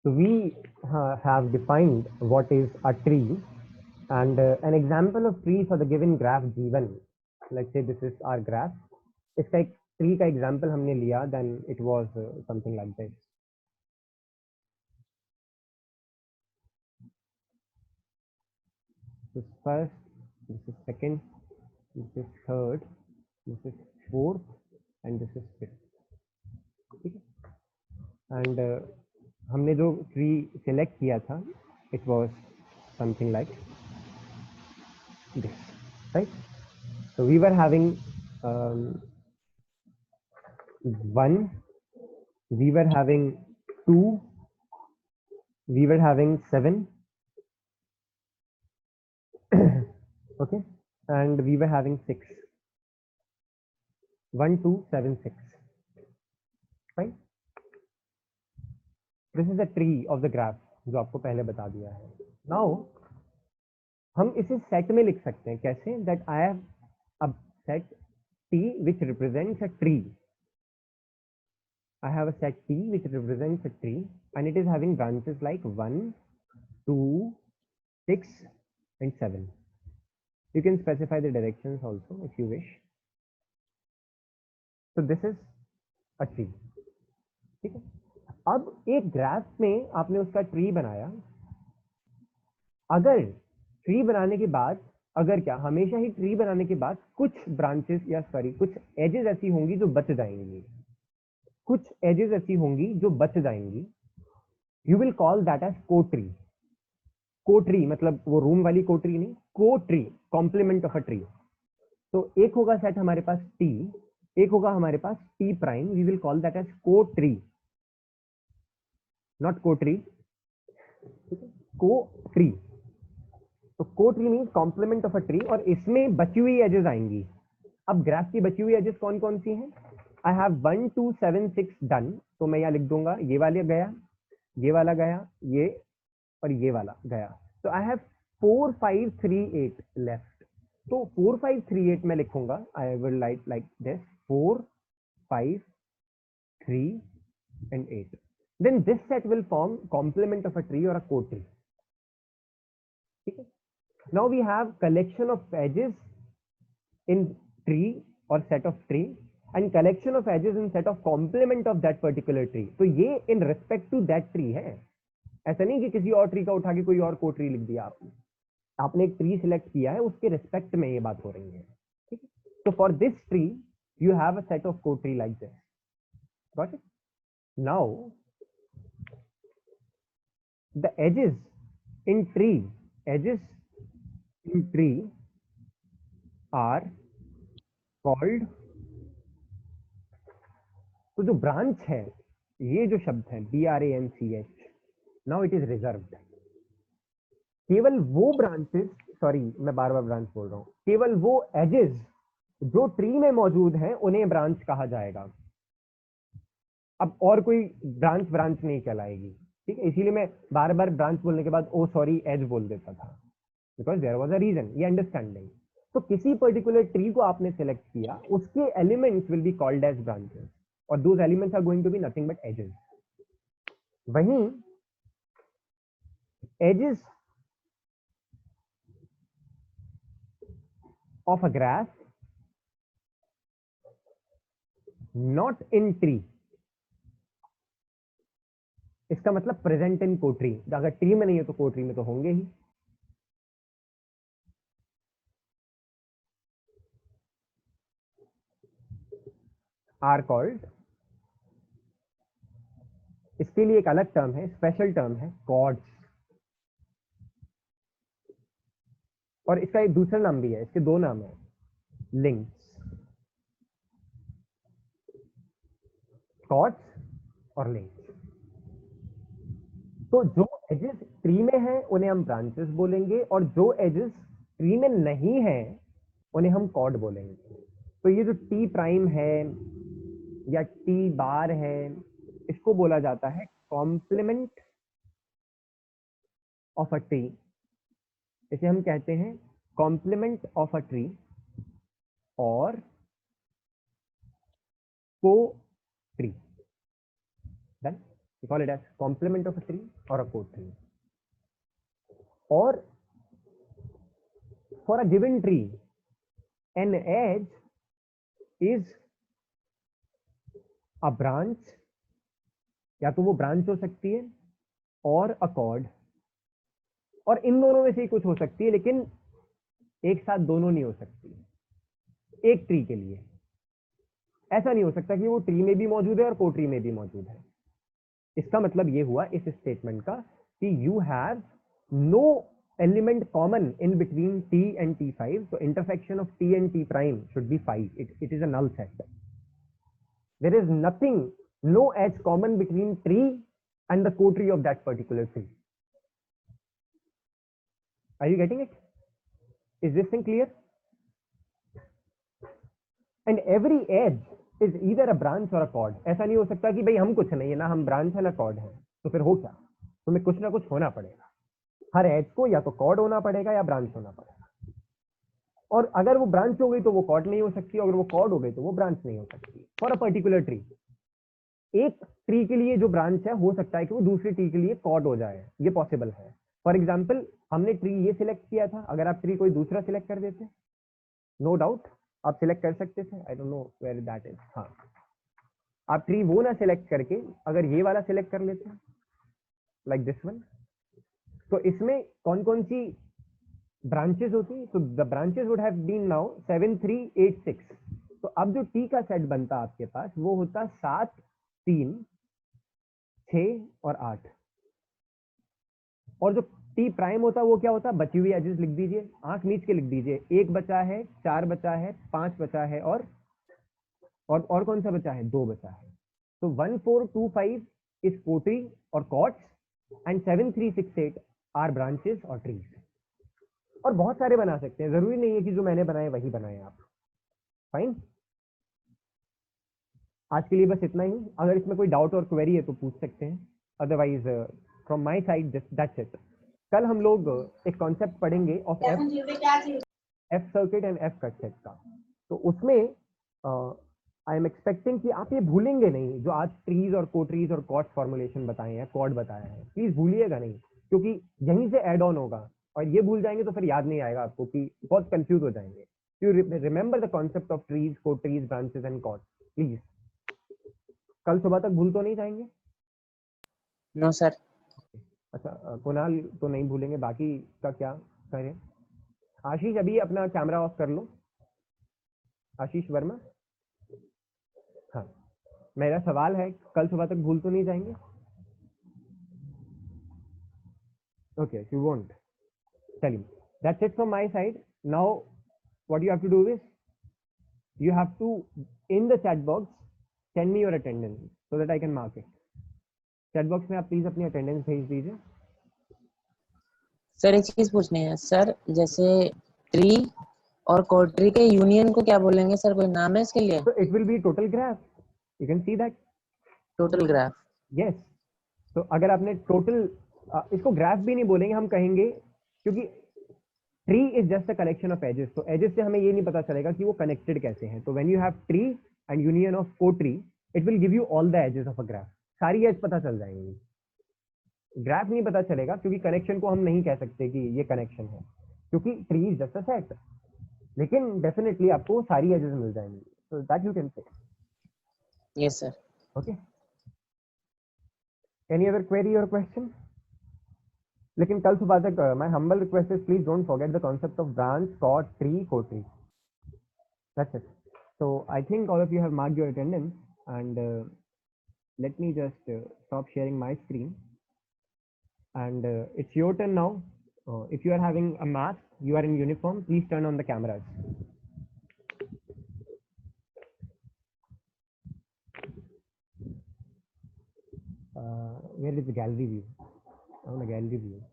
So we have defined what is a tree, and an example of tree for the given graph G1. Let's say this is our graph. इसका एक tree का example हमने लिया, then it was something like this. This is first, this is second, this is third, this is fourth, and this is fifth. ठीक है? And हमने जो tree select किया था, it was something like this, right? So we were having 1, we were having 2, we were having 7, okay, and we were having 6. 1, 2, 7, 6, right? This is the tree of the graph जो आपको पहले बता दिया है. Now हम इसे सेट में लिख सकते हैं. कैसे? That I have a set T which represents a tree. I have a set T which represents a tree, and it is having branches like 1, 2, 6, and 7. You can specify the directions also if you wish. So this is a tree. ठीक है? अब एक graph में आपने उसका tree बनाया. अगर tree बनाने के बाद, अगर क्या हमेशा ही ट्री बनाने के बाद कुछ ब्रांचेस या सॉरी कुछ एजेस ऐसी होंगी जो बच जाएंगी, कुछ एजेस ऐसी होंगी जो बच जाएंगी. You will call that as co tree. Co tree मतलब वो रूम वाली को ट्री नहीं, co tree, complement of a tree. तो एक होगा सेट हमारे पास टी, एक होगा हमारे पास T prime. We will call that as co tree, not co tree, co tree. तो co tree mean complement of a tree, और इसमें बची हुई एजेस आएंगी. अब ग्राफ की बची हुई एजेस कौन कौन सी हैं? I have 1, 2, 7, 6 done. तो मैं यहाँ लिख दूंगा ये वाले गया, ये वाला गया, ये और ये वाला गया. तो आई हैव 4, 5, 3, 8 लेफ्ट. तो 4, 5, 3, 8 में लिखूंगा. I will write like this 4, 5, 3 and 8. Then this set will form complement of a tree or a co-tree. Okay. Now we have collection of edges in tree or set of tree, and collection of edges in set of complement of that particular tree. तो ये in respect to that tree है. ऐसा नहीं कि किसी और tree का उठा के कोई और को ट्री लिख दिया आपने. आपने एक ट्री सिलेक्ट किया है, उसके रिस्पेक्ट में ये बात हो रही है. ठीक है? तो for this tree you have a set of co-tree like this. Got it? Now the edges in tree are called. तो जो ब्रांच है, ये जो शब्द है BRANCH, now it is reserved. केवल वो ब्रांचेस, सॉरी मैं बार बार ब्रांच बोल रहा हूं, केवल वो एजेस जो ट्री में मौजूद हैं उन्हें ब्रांच कहा जाएगा. अब और कोई ब्रांच नहीं कहलाएगी. ठीक है? इसीलिए मैं बार बार ब्रांच बोलने के बाद ओ सॉरी एज बोल देता था, because there was a reason. ये अंडरस्टैंडिंग. तो किसी पर्टिकुलर ट्री को आपने सेलेक्ट किया, उसके elements will be called as branches, और those elements are going to be nothing but edges. वहीं edges of a graph not in tree, इसका मतलब प्रेजेंट इन को ट्री. अगर ट्री में नहीं है तो को ट्री में तो होंगे ही. आर कॉल्ड, इसके लिए एक अलग टर्म है, स्पेशल टर्म है कॉर्ड्स. और इसका एक दूसरा नाम भी है, इसके दो नाम है, लिंक्स. कॉर्ड्स और लिंक्स. तो जो एजेस ट्री में हैं उन्हें हम ब्रांचेस बोलेंगे, और जो एजेस ट्री में नहीं है उन्हें हम कॉर्ड बोलेंगे. तो ये जो टी प्राइम है या टी बार है, इसको बोला जाता है कॉम्प्लीमेंट ऑफ अ ट्री. इसे हम कहते हैं कॉम्प्लीमेंट ऑफ अ ट्री और को tree. Done. We call it as complement of a tree or a core tree. Or for a given tree, an edge is a branch, या तो वो branch हो सकती है और अ कॉर्ड, और इन दोनों में से ही कुछ हो सकती है, लेकिन एक साथ दोनों नहीं हो सकती एक ट्री के लिए। ऐसा नहीं हो सकता कि वो ट्री में भी मौजूद है और को ट्री में भी मौजूद है। इसका मतलब ये हुआ इस स्टेटमेंट का कि you have no element common in between t and t5, so intersection of t and t prime should be 5. It is a null set. There is nothing, no edge common between tree and the co-tree of that particular tree. Are you getting it? Is this thing clear? And every edge is either a branch or a chord. ऐसा नहीं हो सकता कि भाई हम कुछ नहीं है, ना हम ब्रांच है ना कॉर्ड है, तो फिर हो क्या? तुम्हें कुछ ना कुछ होना पड़ेगा। हर एज को या तो कॉर्ड होना पड़ेगा या ब्रांच होना पड़ेगा, और अगर वो ब्रांच हो गई तो वो कॉर्ड नहीं हो सकती, अगर वो कॉर्ड हो गई तो वो ब्रांच नहीं हो सकती फॉर अ पर्टिकुलर ट्री। एक ट्री के लिए जो ब्रांच है हो सकता है कि वो दूसरी ट्री के लिए कॉर्ड हो जाए, ये पॉसिबल है। फॉर एग्जाम्पल हमने ट्री ये सिलेक्ट किया था, अगर आप ट्री कोई दूसरा सिलेक्ट कर देते, नो डाउट आप सिलेक्ट कर सकते थे, I don't know where that is. हाँ, आप ट्री वो ना सिलेक्ट करके अगर ये वाला सिलेक्ट कर लेते लाइक दिस वन, तो इसमें कौन कौन सी ब्रांचेस होती? तो the branches would have been now 7 3 8 6। तो अब जो टी का सेट बनता आपके पास वो होता 7 3 6 और 8, और जो टी प्राइम होता वो क्या होता? बची हुई एजेस लिख दीजिए, आंख मीच के लिख दीजिए, 1 बचा है, 4 बचा है, 5 बचा है, और कौन सा बचा है? 2 बचा है। तो 1 4 2 5 इज कोट्री और कॉट्स, एंड 7 3 6 8 आर ब्रांचेस और ट्रीज। और बहुत सारे बना सकते हैं, जरूरी नहीं है कि जो मैंने बनाए वही बनाए आप। फाइन, आज के लिए बस इतना ही। अगर इसमें कोई डाउट और क्वेरी है तो पूछ सकते हैं, otherwise from my side that's it. कल हम लोग एक कॉन्सेप्ट पढ़ेंगे of F circuit and F cut set का। तो उसमें आई एम एक्सपेक्टिंग कि आप ये भूलेंगे नहीं, जो आज ट्रीज और कोट्रीज और कॉर्ड फॉर्मुलेशन बताए हैं, कॉर्ड बताया है, प्लीज भूलिएगा नहीं, क्योंकि यहीं से एड ऑन होगा, और ये भूल जाएंगे तो फिर याद नहीं आएगा आपको, कि बहुत कंफ्यूज हो जाएंगे। You remember the concept of trees, cotrees, branches and chord please. कल सुबह तक भूल तो नहीं जाएंगे? No sir. अच्छा, कुणाल तो नहीं भूलेंगे, बाकी का क्या करें? आशीष अभी अपना कैमरा ऑफ कर लो, आशीष वर्मा। हाँ, मेरा सवाल है, कल सुबह तक भूल तो नहीं जाएंगे? Okay, you won't. चलिए, that's it from my side. Now what you have to do is you have to in the chat box send me your attendance so that I can mark it. Chat box में आप please अपनी attendance भेज दीजिए। Sir एक चीज पूछनी है sir, जैसे ट्री और कोट्री के यूनियन को क्या बोलेंगे सर, कोई नाम है इसके लिए? So it will be total graph, you can see that. Total graph. yes, तो अगर आपने टोटल, इसको ग्राफ भी नहीं बोलेंगे, हम कहेंगे, क्योंकि tree is just a collection of edges, तो एजेस से हमें ये नहीं पता चलेगा कि वो कनेक्टेड कैसे हैं। तो when you have tree and union of co tree, it will give you all the edges of a graph, सारी एज पता चल जाएंगी। ग्राफ नहीं पता चलेगा, क्योंकि कनेक्शन को हम नहीं कह सकते कि ये कनेक्शन है, क्योंकि tree is just a set, लेकिन डेफिनेटली आपको सारी एजेस मिल जाएंगी, so that you can say. Yes sir. Okay, any other query और क्वेश्चन? लेकिन कल सुबह तक my humble request is please don't forget the concept of branch, chord, tree, cotree. That's it. So I think all of you have marked your attendance, and let me just stop sharing my screen, and it's your turn now. If you are having a mask, you are in uniform, please turn on the cameras. Where is the gallery view? On the gallery view.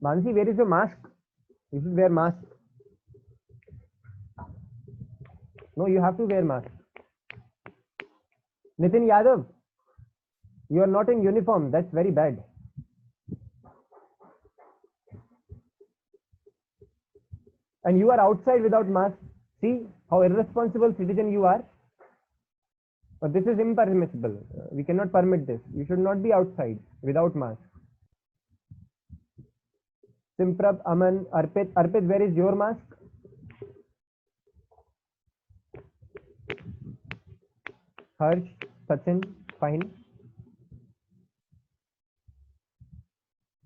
Mansi, where is your mask? You should wear mask. No, you have to wear mask. Nitin Yadav, you are not in uniform. That's very bad. And you are outside without mask. See how irresponsible citizen you are. This is impermissible. We cannot permit this. You should not be outside without mask. Simprab, Aman, Arpit. Arpit, where is your mask? Harsh, Sachin, fine.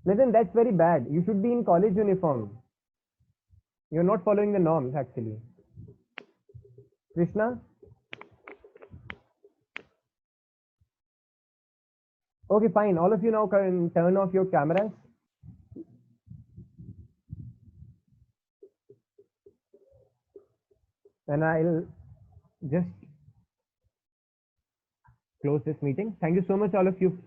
Listen, that's very bad. You should be in college uniform. You're not following the norms, actually. Krishna? Okay, fine. All of you now can turn off your cameras. And I'll just close this meeting. Thank you so much, all of you,